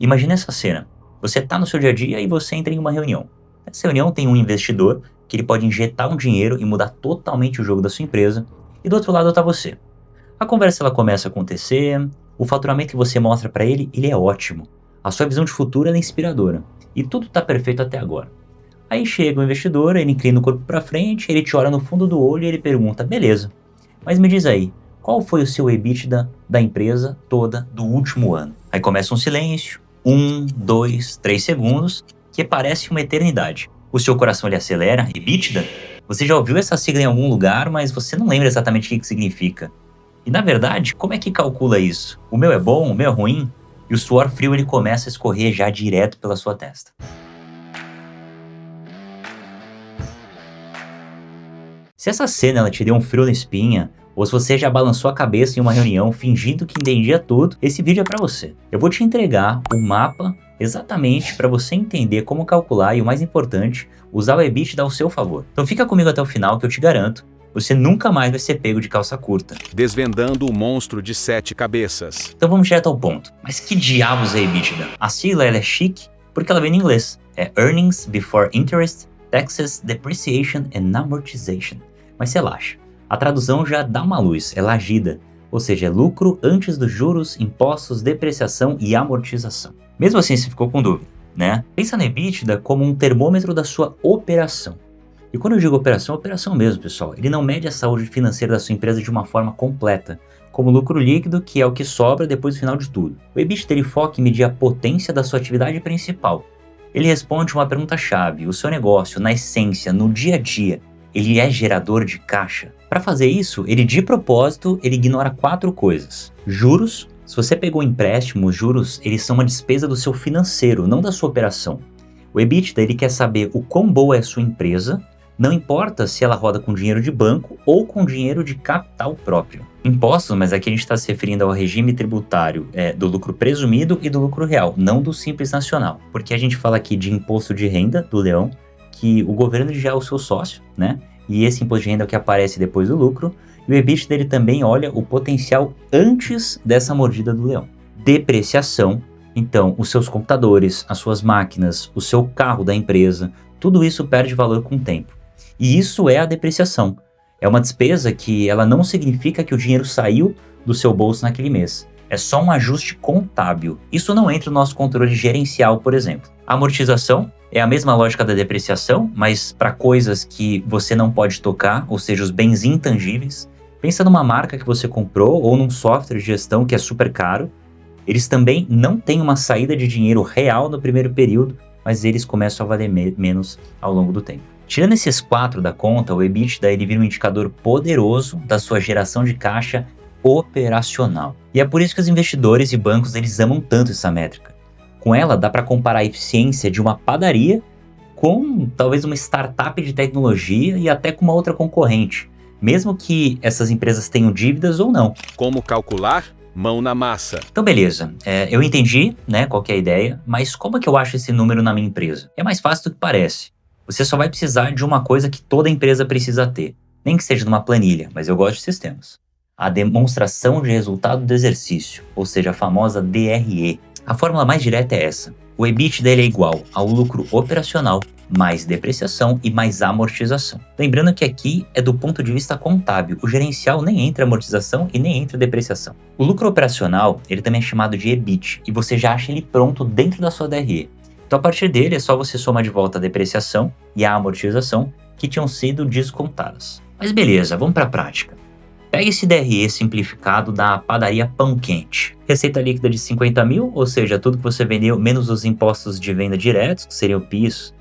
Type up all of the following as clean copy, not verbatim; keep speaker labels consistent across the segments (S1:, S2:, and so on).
S1: Imagina essa cena. Você está no seu dia a dia e você entra em uma reunião. Nessa reunião tem um investidor que ele pode injetar um dinheiro e mudar totalmente o jogo da sua empresa, e do outro lado está você. A conversa ela começa a acontecer, o faturamento que você mostra para ele é ótimo. A sua visão de futuro ela é inspiradora, e tudo está perfeito até agora. Aí chega o investidor, ele inclina o corpo para frente, ele te olha no fundo do olho e ele pergunta, beleza, mas me diz aí, qual foi o seu EBITDA da empresa toda do último ano? Aí começa um silêncio, 1, 2, 3 segundos, que parece uma eternidade. O seu coração ele acelera, EBITDA? Você já ouviu essa sigla em algum lugar, mas você não lembra exatamente o que significa. E na verdade, como é que calcula isso? O meu é bom, o meu é ruim? E o suor frio ele começa a escorrer já direto pela sua testa. Se essa cena ela te deu um frio na espinha, ou se você já balançou a cabeça em uma reunião fingindo que entendia tudo, esse vídeo é para você. Eu vou te entregar o mapa exatamente para você entender como calcular e, o mais importante, usar o EBITDA ao seu favor. Então fica comigo até o final que eu te garanto, você nunca mais vai ser pego de calça curta.
S2: Desvendando o monstro de 7 cabeças.
S1: Então vamos direto ao ponto. Mas que diabos é EBITDA? A sigla ela é chique porque ela vem em inglês. É Earnings Before Interest, Taxes, Depreciation and Amortization. Mas relaxa. A tradução já dá uma luz, é LAGIDA, ou seja, é lucro antes dos juros, impostos, depreciação e amortização. Mesmo assim, você ficou com dúvida, né? Pensa no EBITDA como um termômetro da sua operação. E quando eu digo operação, é operação mesmo, pessoal. Ele não mede a saúde financeira da sua empresa de uma forma completa, como lucro líquido, que é o que sobra depois do final de tudo. O EBITDA ele foca em medir a potência da sua atividade principal. Ele responde uma pergunta-chave: o seu negócio, na essência, no dia a dia, ele é gerador de caixa? Para fazer isso, ele de propósito, ele ignora 4 coisas. Juros, se você pegou um empréstimo, os juros, eles são uma despesa do seu financeiro, não da sua operação. O EBITDA, ele quer saber o quão boa é a sua empresa, não importa se ela roda com dinheiro de banco ou com dinheiro de capital próprio. Impostos, mas aqui a gente está se referindo ao regime tributário do lucro presumido e do lucro real, não do Simples Nacional. Porque a gente fala aqui de imposto de renda do leão, que o governo já é o seu sócio, né? E esse imposto de renda é o que aparece depois do lucro, e o EBITDA dele também olha o potencial antes dessa mordida do leão. Depreciação, então os seus computadores, as suas máquinas, o seu carro da empresa, tudo isso perde valor com o tempo. E isso é a depreciação. É uma despesa que ela não significa que o dinheiro saiu do seu bolso naquele mês. É só um ajuste contábil. Isso não entra no nosso controle gerencial, por exemplo. A amortização é a mesma lógica da depreciação, mas para coisas que você não pode tocar, ou seja, os bens intangíveis. Pensa numa marca que você comprou ou num software de gestão que é super caro. Eles também não têm uma saída de dinheiro real no primeiro período, mas eles começam a valer menos ao longo do tempo. Tirando esses 4 da conta, o EBITDA ele vira um indicador poderoso da sua geração de caixa operacional. E é por isso que os investidores e bancos eles amam tanto essa métrica. Com ela dá para comparar a eficiência de uma padaria com talvez uma startup de tecnologia e até com uma outra concorrente, mesmo que essas empresas tenham dívidas ou não.
S2: Como calcular? Mão na massa.
S1: Então beleza, eu entendi, né, qual que é a ideia, mas como é que eu acho esse número na minha empresa? É mais fácil do que parece. Você só vai precisar de uma coisa que toda empresa precisa ter, nem que seja numa planilha, mas eu gosto de sistemas. A demonstração de resultado do exercício, ou seja, a famosa DRE. A fórmula mais direta é essa. O EBITDA dele é igual ao lucro operacional mais depreciação e mais amortização. Lembrando que aqui é do ponto de vista contábil, o gerencial nem entra amortização e nem entra depreciação. O lucro operacional, ele também é chamado de EBIT, e você já acha ele pronto dentro da sua DRE. Então a partir dele é só você somar de volta a depreciação e a amortização que tinham sido descontadas. Mas beleza, vamos para a prática. Pega esse DRE simplificado da padaria Pão Quente. Receita líquida de 50 mil, ou seja, tudo que você vendeu menos os impostos de venda diretos, que seria o PIS,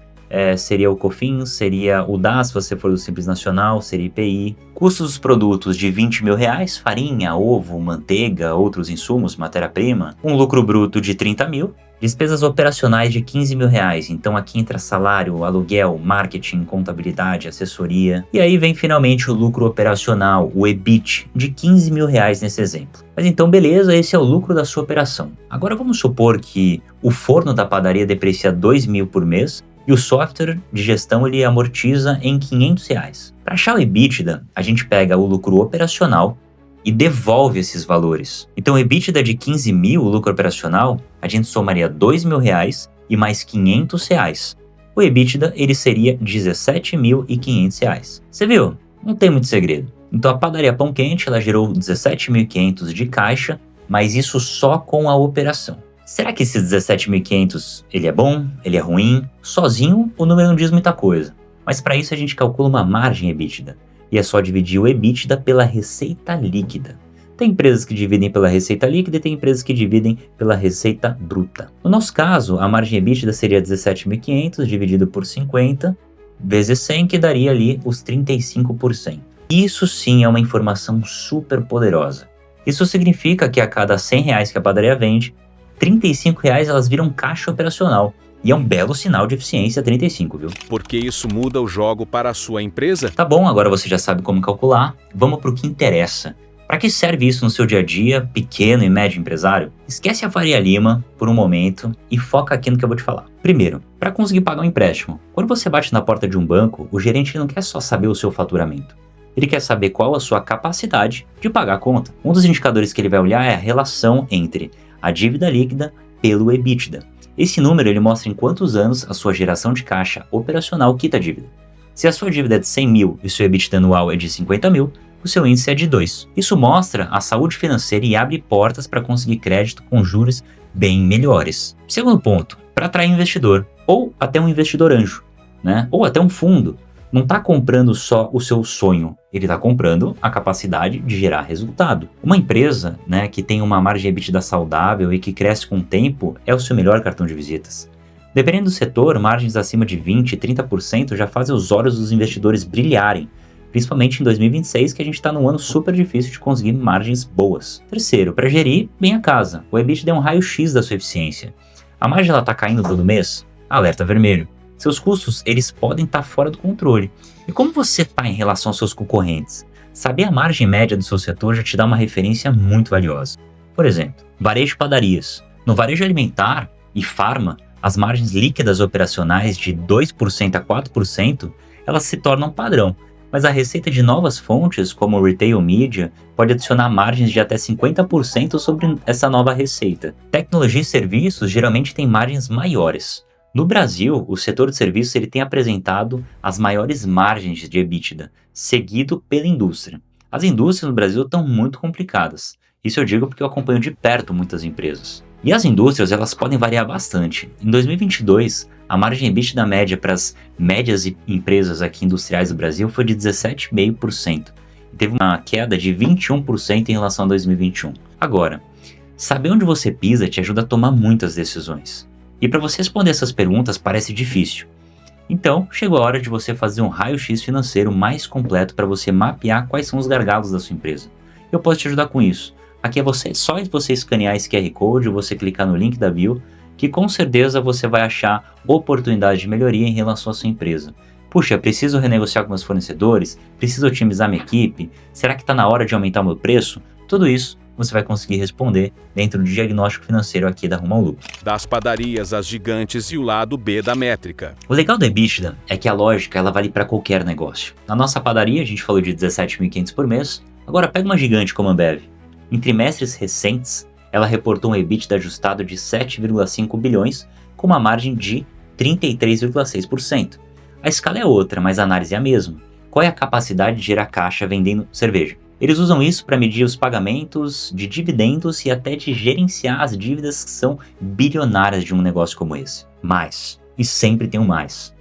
S1: seria o COFINS, seria o DAS, se você for do Simples Nacional, seria IPI. Custos dos produtos de 20 mil reais, farinha, ovo, manteiga, outros insumos, matéria-prima. Um lucro bruto de 30 mil. Despesas operacionais de 15 mil reais, então aqui entra salário, aluguel, marketing, contabilidade, assessoria. E aí vem finalmente o lucro operacional, o EBIT, de 15 mil reais nesse exemplo. Mas então beleza, esse é o lucro da sua operação. Agora vamos supor que o forno da padaria deprecia 2 mil por mês e o software de gestão ele amortiza em 500 reais. Para achar o EBITDA, a gente pega o lucro operacional e devolve esses valores. Então, o EBITDA de 15 mil, o lucro operacional, a gente somaria R$2.000 e mais R$500. O EBITDA, ele seria R$17.500. Você viu? Não tem muito segredo. Então, a padaria Pão Quente, ela gerou 17.500 de caixa, mas isso só com a operação. Será que esses 17.500, ele é bom? Ele é ruim? Sozinho, o número não diz muita coisa. Mas para isso a gente calcula uma margem EBITDA. E é só dividir o EBITDA pela receita líquida. Tem empresas que dividem pela receita líquida e tem empresas que dividem pela receita bruta. No nosso caso, a margem EBITDA seria 17.500 dividido por 50 vezes 100, que daria ali os 35%. Isso sim é uma informação super poderosa. Isso significa que a cada R$100 que a padaria vende, R$35 elas viram caixa operacional. E é um belo sinal de eficiência 35, viu?
S2: Porque isso muda o jogo para a sua empresa?
S1: Tá bom, agora você já sabe como calcular. Vamos para o que interessa. Para que serve isso no seu dia a dia, pequeno e médio empresário? Esquece a Faria Lima por um momento e foca aqui no que eu vou te falar. Primeiro, para conseguir pagar um empréstimo. Quando você bate na porta de um banco, o gerente não quer só saber o seu faturamento. Ele quer saber qual a sua capacidade de pagar a conta. Um dos indicadores que ele vai olhar é a relação entre a dívida líquida pelo EBITDA. Esse número ele mostra em quantos anos a sua geração de caixa operacional quita a dívida. Se a sua dívida é de 100 mil e o seu EBITDA anual é de 50 mil, o seu índice é de 2. Isso mostra a saúde financeira e abre portas para conseguir crédito com juros bem melhores. Segundo ponto, para atrair investidor, ou até um investidor anjo, ou até um fundo. Não está comprando só o seu sonho, ele está comprando a capacidade de gerar resultado. Uma empresa que tem uma margem EBITDA saudável e que cresce com o tempo é o seu melhor cartão de visitas. Dependendo do setor, margens acima de 20% e 30% já fazem os olhos dos investidores brilharem, principalmente em 2026, que a gente está num ano super difícil de conseguir margens boas. Terceiro, para gerir bem a casa, o EBITDA é um raio-x da sua eficiência. A margem está caindo todo mês? Alerta vermelho. Seus custos, eles podem estar fora do controle. E como você está em relação aos seus concorrentes? Saber a margem média do seu setor já te dá uma referência muito valiosa. Por exemplo, varejo de padarias. No varejo alimentar e farma, as margens líquidas operacionais de 2% a 4%, elas se tornam padrão. Mas a receita de novas fontes, como o Retail Media, pode adicionar margens de até 50% sobre essa nova receita. Tecnologia e serviços geralmente têm margens maiores. No Brasil, o setor de serviços ele tem apresentado as maiores margens de EBITDA, seguido pela indústria. As indústrias no Brasil estão muito complicadas. Isso eu digo porque eu acompanho de perto muitas empresas. E as indústrias elas podem variar bastante. Em 2022, a margem EBITDA média para as médias empresas aqui industriais do Brasil foi de 17,5%. E teve uma queda de 21% em relação a 2021. Agora, saber onde você pisa te ajuda a tomar muitas decisões. E para você responder essas perguntas parece difícil. Então, chegou a hora de você fazer um raio-x financeiro mais completo para você mapear quais são os gargalos da sua empresa. Eu posso te ajudar com isso. Aqui é só você escanear esse QR Code ou você clicar no link da bio, que com certeza você vai achar oportunidade de melhoria em relação à sua empresa. Puxa, preciso renegociar com meus fornecedores? Preciso otimizar minha equipe? Será que está na hora de aumentar o meu preço? Tudo isso você vai conseguir responder dentro do diagnóstico financeiro aqui da Rumo ao Lucro.
S2: Das padarias às gigantes e o lado B da métrica.
S1: O legal do EBITDA é que a lógica ela vale para qualquer negócio. Na nossa padaria a gente falou de 17.500 por mês, agora pega uma gigante como a Ambev. Em trimestres recentes, ela reportou um EBITDA ajustado de 7,5 bilhões com uma margem de 33,6%. A escala é outra, mas a análise é a mesma. Qual é a capacidade de gerar caixa vendendo cerveja? Eles usam isso para medir os pagamentos de dividendos e até de gerenciar as dívidas que são bilionárias de um negócio como esse. Mais, e sempre tem um mais.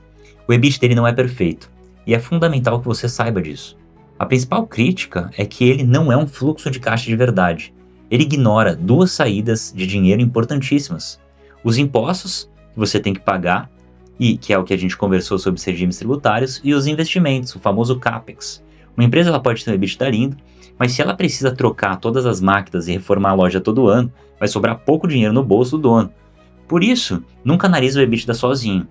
S1: O EBITDA dele não é perfeito, e é fundamental que você saiba disso. A principal crítica é que ele não é um fluxo de caixa de verdade. Ele ignora duas saídas de dinheiro importantíssimas. Os impostos que você tem que pagar, e que é o que a gente conversou sobre os regimes tributários, e os investimentos, o famoso CAPEX. Uma empresa ela pode ter um EBITDA lindo, mas se ela precisa trocar todas as máquinas e reformar a loja todo ano, vai sobrar pouco dinheiro no bolso do dono. Por isso, nunca analise o EBITDA sozinho.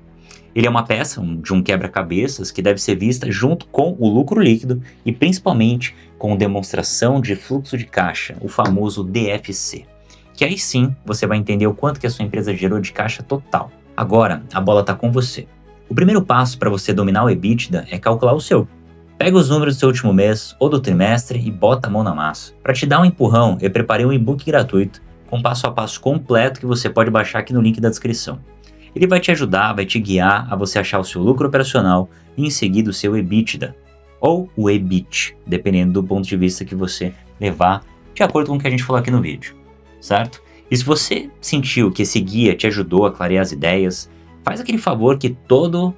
S1: Ele é uma peça de um quebra-cabeças que deve ser vista junto com o lucro líquido e principalmente com demonstração de fluxo de caixa, o famoso DFC. Que aí sim você vai entender o quanto que a sua empresa gerou de caixa total. Agora, a bola está com você. O primeiro passo para você dominar o EBITDA é calcular o seu. Pega os números do seu último mês ou do trimestre e bota a mão na massa. Para te dar um empurrão, eu preparei um e-book gratuito com passo a passo completo que você pode baixar aqui no link da descrição. Ele vai te ajudar, vai te guiar a você achar o seu lucro operacional e em seguida o seu EBITDA, ou o EBIT, dependendo do ponto de vista que você levar, de acordo com o que a gente falou aqui no vídeo, certo? E se você sentiu que esse guia te ajudou a clarear as ideias, faz aquele favor que todo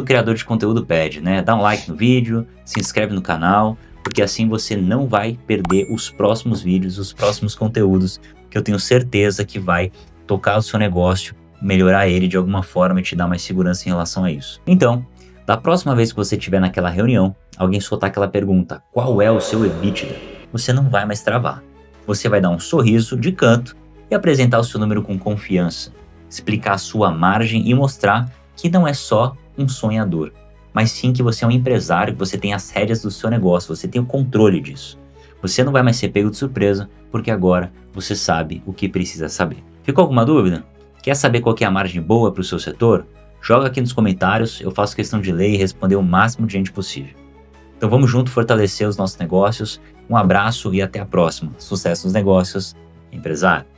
S1: criador de conteúdo pede, né? Dá um like no vídeo, se inscreve no canal, porque assim você não vai perder os próximos vídeos, os próximos conteúdos, que eu tenho certeza que vai tocar o seu negócio, melhorar ele de alguma forma e te dar mais segurança em relação a isso. Então, da próxima vez que você estiver naquela reunião, alguém soltar aquela pergunta, qual é o seu EBITDA? Você não vai mais travar. Você vai dar um sorriso de canto e apresentar o seu número com confiança, explicar a sua margem e mostrar que não é só um sonhador, mas sim que você é um empresário, que você tem as rédeas do seu negócio, você tem o controle disso. Você não vai mais ser pego de surpresa, porque agora você sabe o que precisa saber. Ficou alguma dúvida? Quer saber qual que é a margem boa para o seu setor? Joga aqui nos comentários, eu faço questão de ler e responder o máximo de gente possível. Então vamos junto fortalecer os nossos negócios. Um abraço e até a próxima. Sucesso nos negócios, empresário!